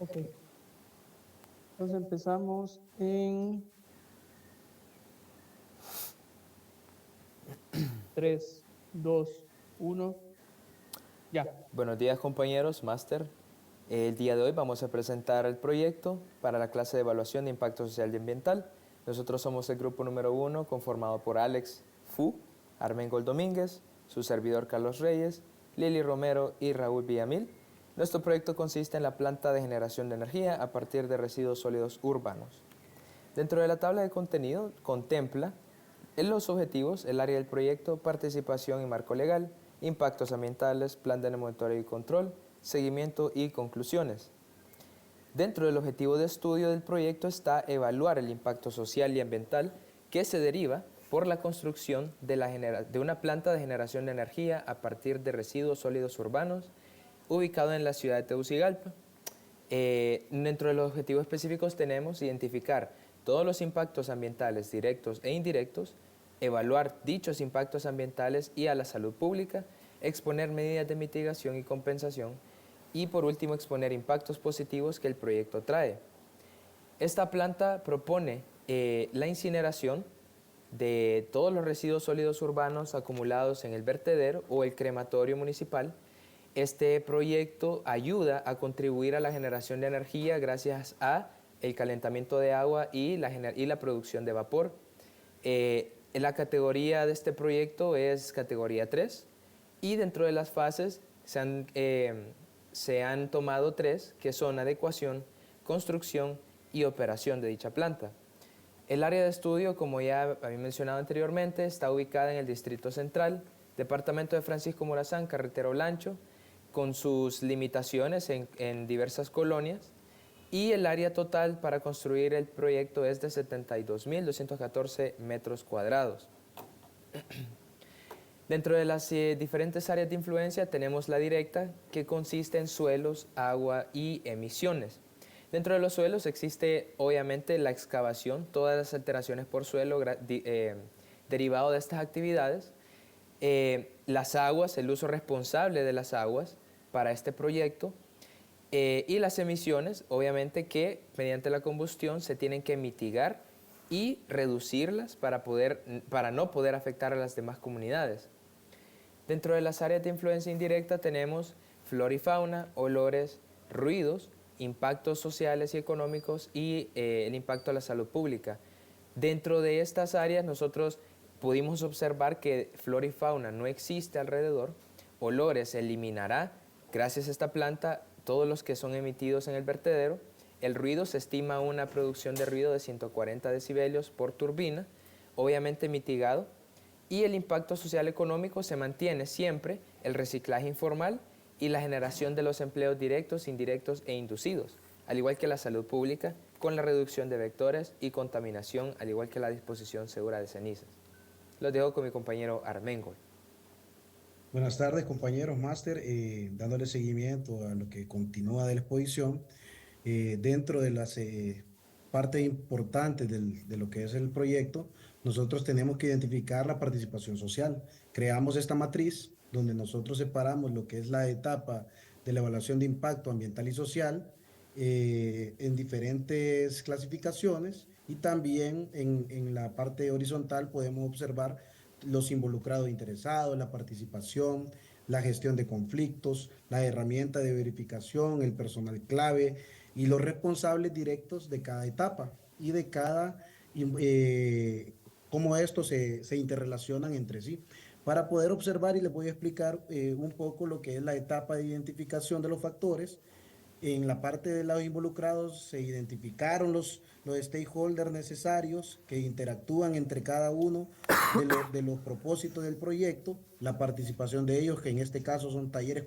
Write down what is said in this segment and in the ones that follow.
Ok, entonces empezamos en 3, 2, 1, ya. Buenos días compañeros, máster. El día de hoy vamos a presentar el proyecto para la clase de evaluación de impacto social y ambiental. Nosotros somos el grupo número 1 conformado por Alex Fu, Armengol Domínguez, su servidor Carlos Reyes, Lili Romero y Raúl Villamil. Nuestro proyecto consiste en la planta de generación de energía a partir de residuos sólidos urbanos. Dentro de la tabla de contenido contempla en los objetivos, el área del proyecto, participación y marco legal, impactos ambientales, plan de monitoreo y control, seguimiento y conclusiones. Dentro del objetivo de estudio del proyecto está evaluar el impacto social y ambiental que se deriva por la construcción de una planta de generación de energía a partir de residuos sólidos urbanos ubicado en la ciudad de Tegucigalpa. Dentro de los objetivos específicos tenemos identificar todos los impactos ambientales directos e indirectos, evaluar dichos impactos ambientales y a la salud pública, exponer medidas de mitigación y compensación y por último exponer impactos positivos que el proyecto trae. Esta planta propone la incineración de todos los residuos sólidos urbanos acumulados en el vertedero o el crematorio municipal. Este proyecto ayuda a contribuir a la generación de energía gracias a el calentamiento de agua y la producción de vapor. La categoría de este proyecto es categoría 3 y dentro de las fases se han tomado 3 que son adecuación, construcción y operación de dicha planta. El área de estudio, como ya había mencionado anteriormente, está ubicada en el Distrito Central, departamento de Francisco Morazán, carretera Olancho, con sus limitaciones en diversas colonias, y el área total para construir el proyecto es de 72.214 metros cuadrados. Dentro de las diferentes áreas de influencia tenemos la directa, que consiste en suelos, agua y emisiones. Dentro de los suelos existe obviamente la excavación, todas las alteraciones por suelo derivado de estas actividades, las aguas, el uso responsable de las aguas para este proyecto, y las emisiones, obviamente que mediante la combustión se tienen que mitigar y reducirlas para no poder afectar a las demás comunidades. Dentro de las áreas de influencia indirecta tenemos flora y fauna, olores, ruidos, impactos sociales y económicos y el impacto a la salud pública. Dentro de estas áreas nosotros pudimos observar que flora y fauna no existe alrededor, olores se eliminará gracias a esta planta todos los que son emitidos en el vertedero, el ruido se estima una producción de ruido de 140 decibelios por turbina, obviamente mitigado, y el impacto social económico se mantiene siempre el reciclaje informal y la generación de los empleos directos, indirectos e inducidos, al igual que la salud pública, con la reducción de vectores y contaminación, al igual que la disposición segura de cenizas. Los dejo con mi compañero Armengol. Buenas tardes, compañeros máster, dándole seguimiento a lo que continúa de la exposición. Dentro de las partes importantes de lo que es el proyecto, nosotros tenemos que identificar la participación social. Creamos esta matriz donde nosotros separamos lo que es la etapa de la evaluación de impacto ambiental y social en diferentes clasificaciones, y también en la parte horizontal podemos observar los involucrados interesados, la participación, la gestión de conflictos, la herramienta de verificación, el personal clave y los responsables directos de cada etapa y de cómo estos se interrelacionan entre sí. Para poder observar, y les voy a explicar un poco lo que es la etapa de identificación de los factores. En la parte de los involucrados se identificaron los stakeholders necesarios que interactúan entre cada uno de los propósitos del proyecto, la participación de ellos, que en este caso son talleres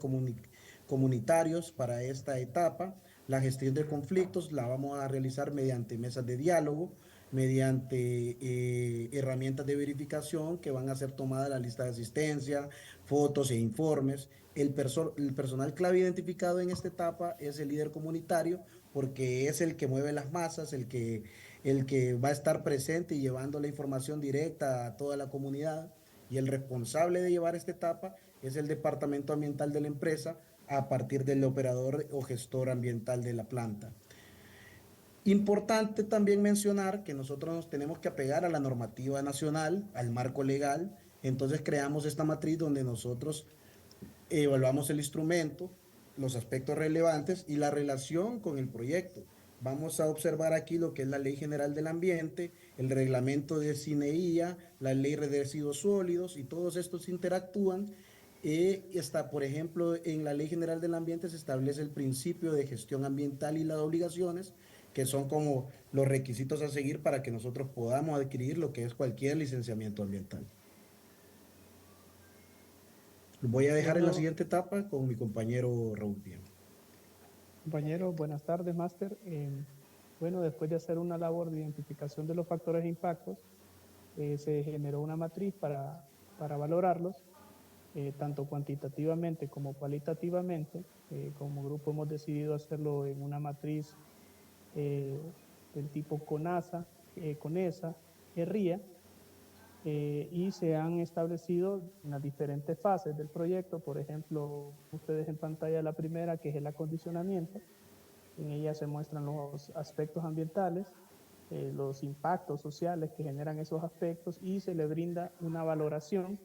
comunitarios para esta etapa. La gestión de conflictos la vamos a realizar mediante mesas de diálogo, mediante herramientas de verificación que van a ser tomadas la lista de asistencia, fotos e informes. El personal clave identificado en esta etapa es el líder comunitario, porque es el que mueve las masas, el que va a estar presente y llevando la información directa a toda la comunidad. Y el responsable de llevar esta etapa es el departamento ambiental de la empresa, a partir del operador o gestor ambiental de la planta. Importante también mencionar que nosotros nos tenemos que apegar a la normativa nacional, al marco legal. Entonces creamos esta matriz donde nosotros evaluamos el instrumento, los aspectos relevantes y la relación con el proyecto. Vamos a observar aquí lo que es la Ley General del Ambiente, el reglamento de CINEIA, la Ley de Residuos Sólidos, y todos estos interactúan. Está, por ejemplo, en la Ley General del Ambiente se establece el principio de gestión ambiental y las obligaciones, que son como los requisitos a seguir para que nosotros podamos adquirir lo que es cualquier licenciamiento ambiental. Lo voy a dejar en la Bueno, siguiente etapa con mi compañero Raúl Bien. compañeros, buenas tardes, máster. Bueno, después de hacer una labor de identificación de los factores de impactos, se generó una matriz para valorarlos, tanto cuantitativamente como cualitativamente. Como grupo hemos decidido hacerlo en una matriz del tipo CONASA, CONESA, RIA, y se han establecido en las diferentes fases del proyecto. Por ejemplo, ustedes en pantalla la primera, que es el acondicionamiento. En ella se muestran los aspectos ambientales, los impactos sociales que generan esos aspectos, y se le brinda una valoración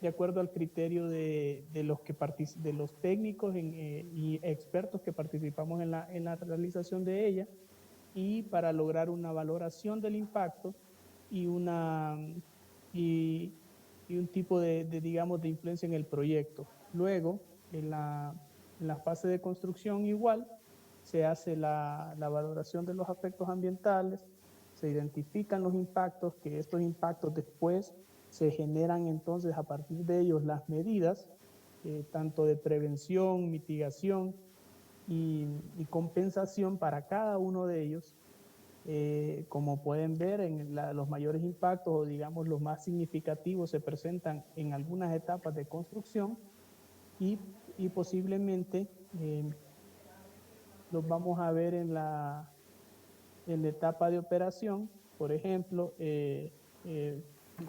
de acuerdo al criterio de los técnicos y expertos que participamos en la realización de ella, y para lograr una valoración del impacto y, y un tipo digamos, de influencia en el proyecto. Luego, en la fase de construcción igual, se hace la valoración de los aspectos ambientales, se identifican los impactos, que estos impactos después se generan entonces a partir de ellos las medidas, tanto de prevención, mitigación y compensación para cada uno de ellos. Como pueden ver, los mayores impactos, o digamos los más significativos, se presentan en algunas etapas de construcción, y posiblemente los vamos a ver en la etapa de operación. Por ejemplo,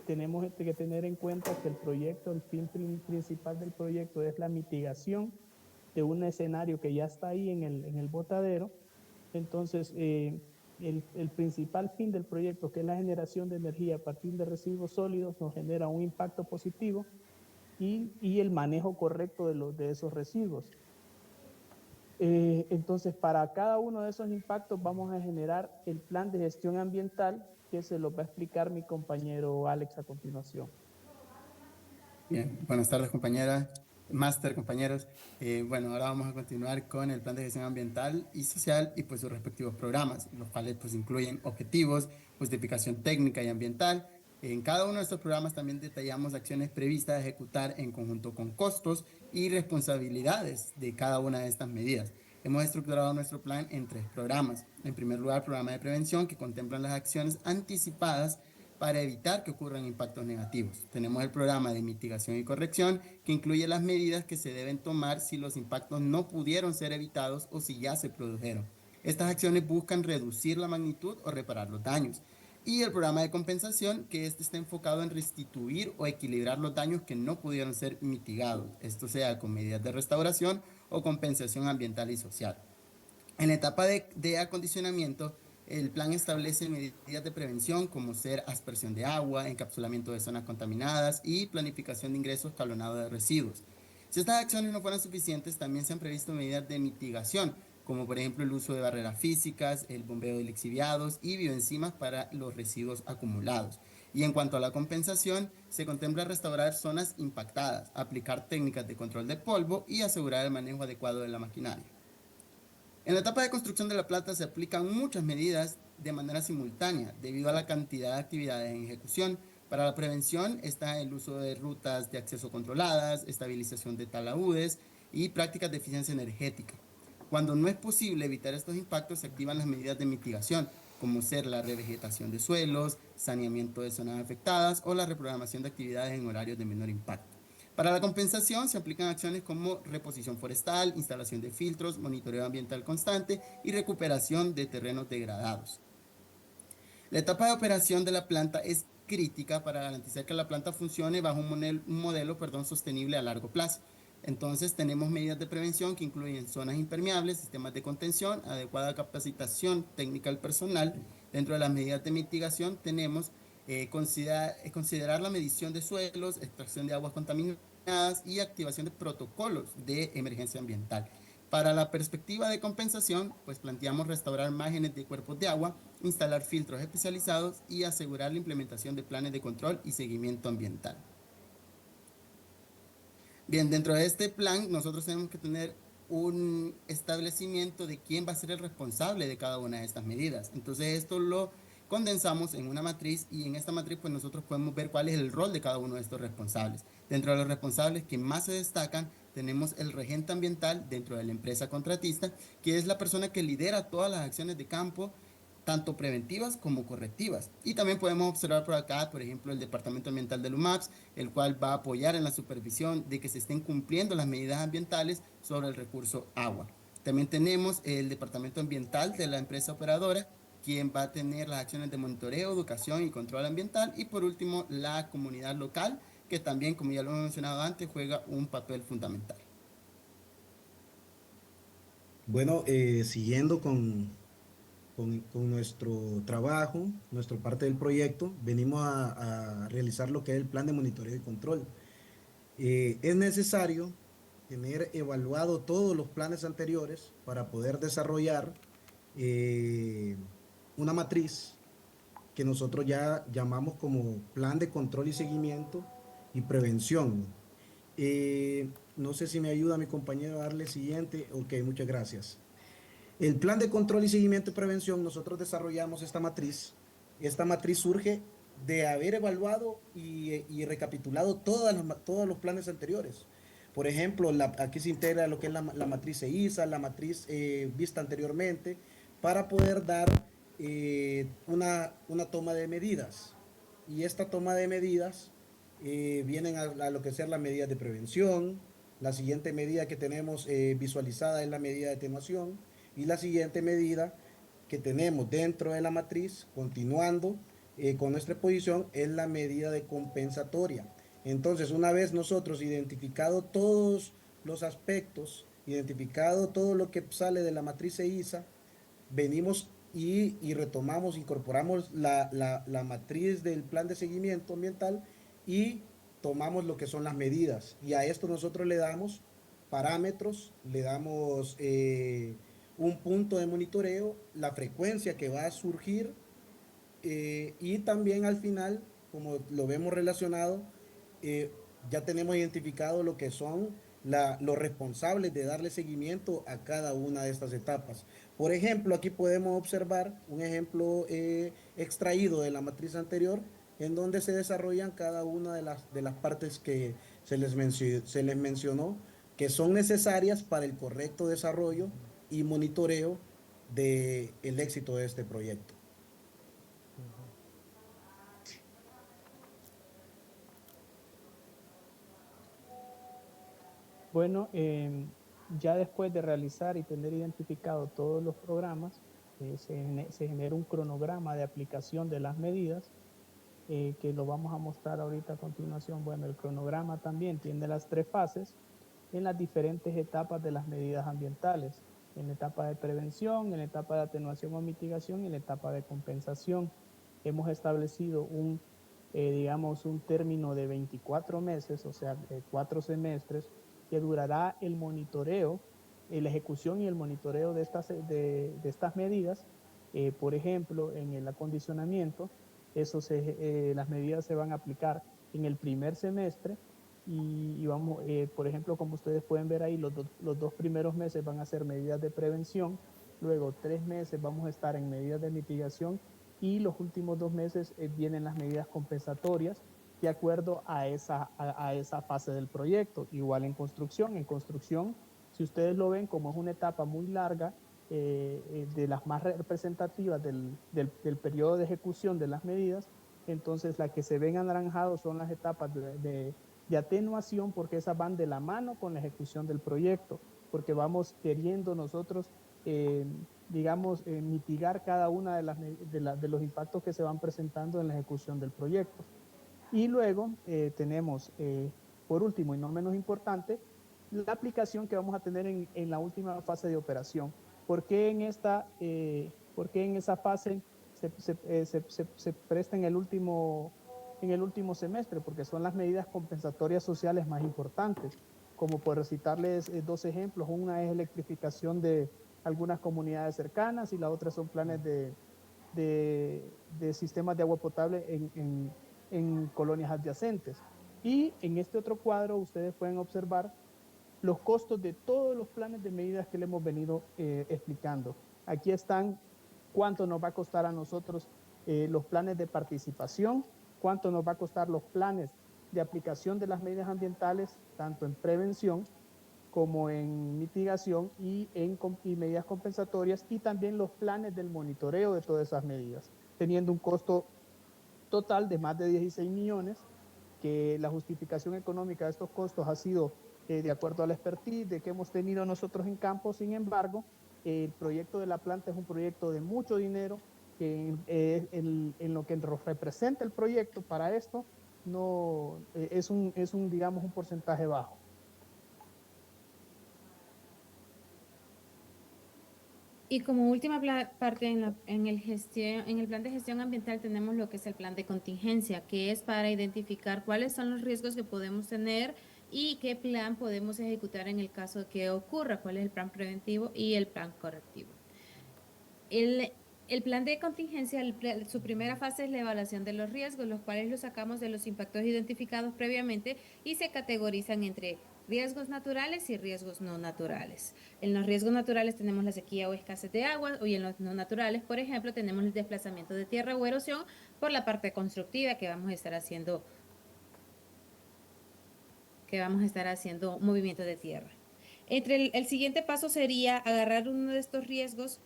tenemos que tener en cuenta que el proyecto, el fin principal del proyecto es la mitigación de un escenario que ya está ahí en el botadero. Entonces, el principal fin del proyecto, que es la generación de energía a partir de residuos sólidos, nos genera un impacto positivo, y el manejo correcto de esos residuos. Entonces, para cada uno de esos impactos vamos a generar el plan de gestión ambiental, que se lo va a explicar mi compañero Alex a continuación. Bien, buenas tardes, compañeras, máster, compañeros. Bueno, ahora vamos a continuar con el plan de gestión ambiental y social y pues sus respectivos programas, los cuales pues incluyen objetivos, justificación técnica y ambiental. En cada uno de estos programas también detallamos acciones previstas a ejecutar en conjunto con costos y responsabilidades de cada una de estas medidas. Hemos estructurado nuestro plan en 3 programas. En primer lugar, programa de prevención, que contemplan las acciones anticipadas para evitar que ocurran impactos negativos. Tenemos el programa de mitigación y corrección, que incluye las medidas que se deben tomar si los impactos no pudieron ser evitados o si ya se produjeron. Estas acciones buscan reducir la magnitud o reparar los daños. Y el programa de compensación, que está enfocado en restituir o equilibrar los daños que no pudieron ser mitigados, esto sea con medidas de restauración o compensación ambiental y social. En la etapa de acondicionamiento, el plan establece medidas de prevención como ser aspersión de agua, encapsulamiento de zonas contaminadas y planificación de ingresos escalonado de residuos. Si estas acciones no fueran suficientes, también se han previsto medidas de mitigación, como por ejemplo el uso de barreras físicas, el bombeo de lixiviados y bioenzimas para los residuos acumulados. Y en cuanto a la compensación, se contempla restaurar zonas impactadas, aplicar técnicas de control de polvo y asegurar el manejo adecuado de la maquinaria. En la etapa de construcción de la planta se aplican muchas medidas de manera simultánea debido a la cantidad de actividades en ejecución. Para la prevención está el uso de rutas de acceso controladas, estabilización de talaúdes y prácticas de eficiencia energética. Cuando no es posible evitar estos impactos, se activan las medidas de mitigación, como ser la revegetación de suelos, saneamiento de zonas afectadas o la reprogramación de actividades en horarios de menor impacto. Para la compensación se aplican acciones como reposición forestal, instalación de filtros, monitoreo ambiental constante y recuperación de terrenos degradados. La etapa de operación de la planta es crítica para garantizar que la planta funcione bajo un modelo sostenible a largo plazo. Entonces tenemos medidas de prevención que incluyen zonas impermeables, sistemas de contención, adecuada capacitación técnica al personal. Dentro de las medidas de mitigación tenemos considerar la medición de suelos, extracción de aguas contaminadas y activación de protocolos de emergencia ambiental. Para la perspectiva de compensación, pues planteamos restaurar márgenes de cuerpos de agua, instalar filtros especializados y asegurar la implementación de planes de control y seguimiento ambiental. Bien, dentro de este plan nosotros tenemos que tener un establecimiento de quién va a ser el responsable de cada una de estas medidas. Entonces esto lo condensamos en una matriz y en esta matriz pues nosotros podemos ver cuál es el rol de cada uno de estos responsables. Dentro de los responsables que más se destacan tenemos el regente ambiental dentro de la empresa contratista, que es la persona que lidera todas las acciones de campo, tanto preventivas como correctivas. Y también podemos observar por acá, por ejemplo, el Departamento Ambiental del UMAPS, el cual va a apoyar en la supervisión de que se estén cumpliendo las medidas ambientales sobre el recurso agua. También tenemos el Departamento Ambiental de la empresa operadora, quien va a tener las acciones de monitoreo, educación y control ambiental. Y por último, la comunidad local, que también, como ya lo hemos mencionado antes, juega un papel fundamental. Bueno, siguiendo con nuestro trabajo, nuestra parte del proyecto, venimos a realizar lo que es el plan de monitoreo y control. Es necesario tener evaluado todos los planes anteriores para poder desarrollar eh, una matriz que nosotros ya llamamos como plan de control y seguimiento y prevención. No sé si me ayuda mi compañero a darle siguiente. Ok, muchas gracias. El plan de control y seguimiento y prevención, nosotros desarrollamos esta matriz. Esta matriz surge de haber evaluado y recapitulado todos los planes anteriores. Por ejemplo, aquí se integra lo que es la matriz EISA, la matriz vista anteriormente, para poder dar una toma de medidas. Y esta toma de medidas vienen a lo que sea las medidas de prevención. La siguiente medida que tenemos visualizada es la medida de atenuación. Y la siguiente medida que tenemos dentro de la matriz, continuando con nuestra exposición, es la medida de compensatoria. Entonces, una vez nosotros identificado todos los aspectos, identificado todo lo que sale de la matriz EISA, venimos y retomamos, incorporamos la matriz del plan de seguimiento ambiental y tomamos lo que son las medidas. Y a esto nosotros le damos parámetros, le damos un punto de monitoreo, la frecuencia que va a surgir y también al final, como lo vemos relacionado, eh, ya tenemos identificado lo que son los responsables de darle seguimiento a cada una de estas etapas. Por ejemplo, aquí podemos observar un ejemplo extraído de la matriz anterior, en donde se desarrollan cada una de las partes que se les mencionó, que son necesarias para el correcto desarrollo y monitoreo del éxito de este proyecto. Bueno, ya después de realizar y tener identificado todos los programas, se genera un cronograma de aplicación de las medidas que lo vamos a mostrar ahorita a continuación. Bueno, el cronograma también tiene las 3 fases en las diferentes etapas de las medidas ambientales, en la etapa de prevención, en la etapa de atenuación o mitigación y en la etapa de compensación. Hemos establecido digamos, un término de 24 meses, o sea, 4 semestres, que durará el monitoreo, la ejecución y el monitoreo de estas medidas. Por ejemplo, en el acondicionamiento, las medidas se van a aplicar en el primer semestre y vamos, por ejemplo, como ustedes pueden ver ahí, los 2 primeros meses van a ser medidas de prevención, luego 3 meses vamos a estar en medidas de mitigación y los últimos 2 meses vienen las medidas compensatorias de acuerdo a esa fase del proyecto. Igual en construcción, si ustedes lo ven como es una etapa muy larga, de las más representativas del periodo de ejecución de las medidas, entonces las que se ven anaranjados son las etapas de atenuación, porque esas van de la mano con la ejecución del proyecto, porque vamos queriendo nosotros, digamos, mitigar cada una de los impactos que se van presentando en la ejecución del proyecto. Y luego tenemos, por último y no menos importante, la aplicación que vamos a tener en la última fase de operación. ¿Por qué en esa fase se presta en el último semestre? Porque son las medidas compensatorias sociales más importantes, como por citarles dos ejemplos. Una es electrificación de algunas comunidades cercanas y la otra son planes de sistemas de agua potable en colonias adyacentes. Y en este otro cuadro ustedes pueden observar los costos de todos los planes de medidas que le hemos venido explicando. Aquí están cuánto nos va a costar a nosotros los planes de participación, cuánto nos va a costar los planes de aplicación de las medidas ambientales, tanto en prevención como en mitigación y medidas compensatorias, y también los planes del monitoreo de todas esas medidas, teniendo un costo total de más de 16 millones, que la justificación económica de estos costos ha sido de acuerdo a la expertise de que hemos tenido nosotros en campo. Sin embargo, el proyecto de la planta es un proyecto de mucho dinero, que en lo que representa el proyecto para esto no digamos, un porcentaje bajo. Y como última parte en el plan de gestión ambiental tenemos lo que es el plan de contingencia, que es para identificar cuáles son los riesgos que podemos tener y qué plan podemos ejecutar en el caso de que ocurra, cuál es el plan preventivo y el plan correctivo. El plan de contingencia, su primera fase es la evaluación de los riesgos, los cuales los sacamos de los impactos identificados previamente y se categorizan entre riesgos naturales y riesgos no naturales. En los riesgos naturales tenemos la sequía o escasez de agua, y en los no naturales, por ejemplo, tenemos el desplazamiento de tierra o erosión por la parte constructiva que vamos a estar haciendo movimiento de tierra. El siguiente paso sería agarrar uno de estos riesgos,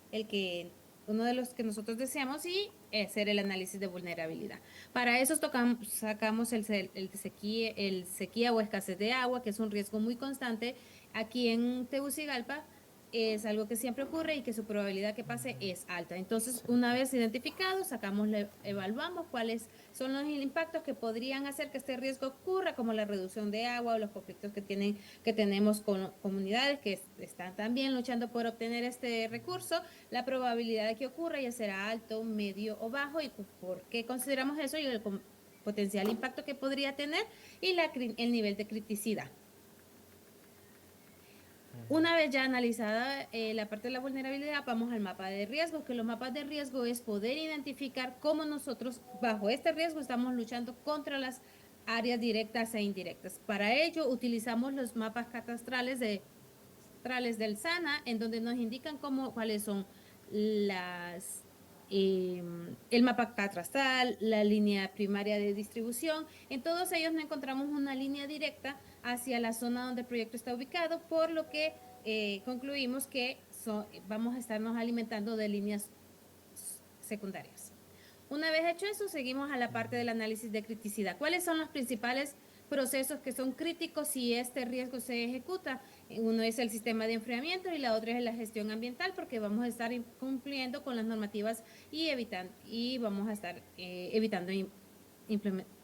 uno de los que nosotros deseamos, y hacer el análisis de vulnerabilidad. Para eso sacamos el sequía o escasez de agua, que es un riesgo muy constante aquí en Tegucigalpa. Es algo que siempre ocurre y que su probabilidad que pase es alta. Entonces, una vez identificado, evaluamos cuáles son los impactos que podrían hacer que este riesgo ocurra, como la reducción de agua o los conflictos que tenemos con comunidades que están también luchando por obtener este recurso. La probabilidad de que ocurra ya será alto, medio o bajo, y por qué consideramos eso y el potencial impacto que podría tener y el nivel de criticidad. Una vez ya analizada la parte de la vulnerabilidad, vamos al mapa de riesgo, que los mapas de riesgo es poder identificar cómo nosotros bajo este riesgo estamos luchando contra las áreas directas e indirectas. Para ello utilizamos los mapas catastrales del SANA, en donde nos indican cuáles son el mapa catastral, la línea primaria de distribución. En todos ellos no encontramos una línea directa hacia la zona donde el proyecto está ubicado, por lo que concluimos que vamos a estarnos alimentando de líneas secundarias. Una vez hecho eso, seguimos a la parte del análisis de criticidad. ¿Cuáles son los principales procesos que son críticos si este riesgo se ejecuta? Uno es el sistema de enfriamiento y la otra es la gestión ambiental, porque vamos a estar cumpliendo con las normativas y vamos a estar evitando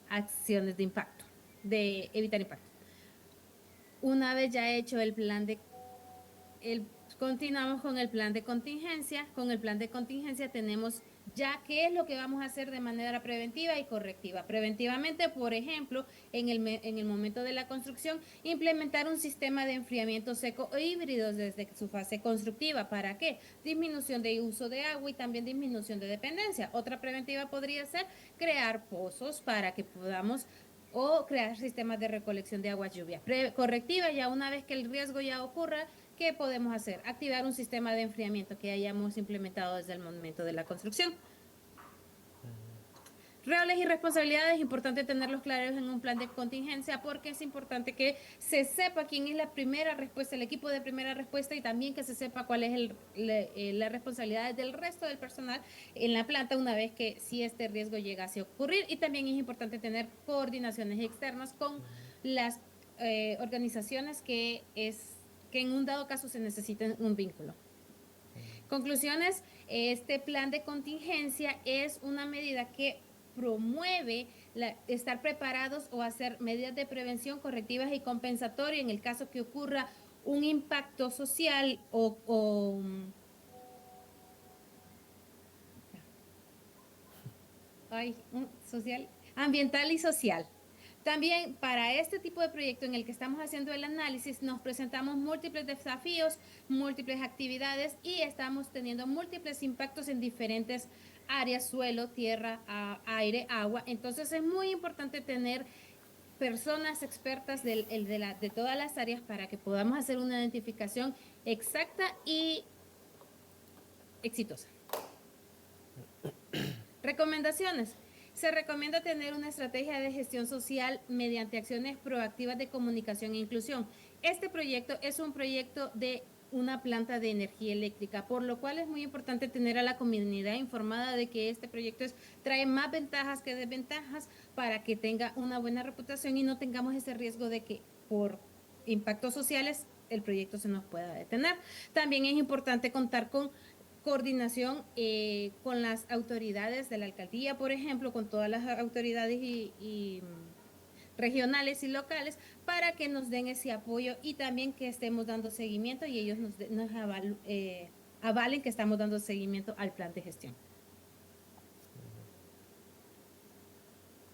acciones de impacto, de evitar impacto. Una vez ya hecho continuamos con el plan de contingencia. Con el plan de contingencia tenemos ya qué es lo que vamos a hacer de manera preventiva y correctiva. Preventivamente, por ejemplo, en el momento de la construcción, implementar un sistema de enfriamiento seco o híbrido desde su fase constructiva. ¿Para qué? Disminución de uso de agua y también disminución de dependencia. Otra preventiva podría ser crear pozos para que podamos o crear sistemas de recolección de aguas lluvias. Correctiva, ya una vez que el riesgo ya ocurra, ¿qué podemos hacer? Activar un sistema de enfriamiento que hayamos implementado desde el momento de la construcción. Roles y responsabilidades, es importante tenerlos claros en un plan de contingencia, porque es importante que se sepa quién es la primera respuesta, el equipo de primera respuesta, y también que se sepa cuál es la responsabilidad del resto del personal en la planta una vez que si este riesgo llegase a ocurrir. Y también es importante tener coordinaciones externas con las organizaciones que en un dado caso se necesiten un vínculo. Conclusiones, este plan de contingencia es una medida que promueve estar preparados o hacer medidas de prevención correctivas y compensatorias en el caso que ocurra un impacto social social, ambiental y social. También para este tipo de proyecto en el que estamos haciendo el análisis nos presentamos múltiples desafíos, múltiples actividades y estamos teniendo múltiples impactos en diferentes áreas, suelo, tierra, aire, agua. Entonces es muy importante tener personas expertas de todas las áreas para que podamos hacer una identificación exacta y exitosa. Recomendaciones. Se recomienda tener una estrategia de gestión social mediante acciones proactivas de comunicación e inclusión. Este proyecto es un proyecto de una planta de energía eléctrica, por lo cual es muy importante tener a la comunidad informada de que este proyecto trae más ventajas que desventajas para que tenga una buena reputación y no tengamos ese riesgo de que por impactos sociales el proyecto se nos pueda detener. También es importante contar con coordinación con las autoridades de la alcaldía, por ejemplo, con todas las autoridades y regionales y locales para que nos den ese apoyo y también que estemos dando seguimiento y ellos nos avalen que estamos dando seguimiento al plan de gestión.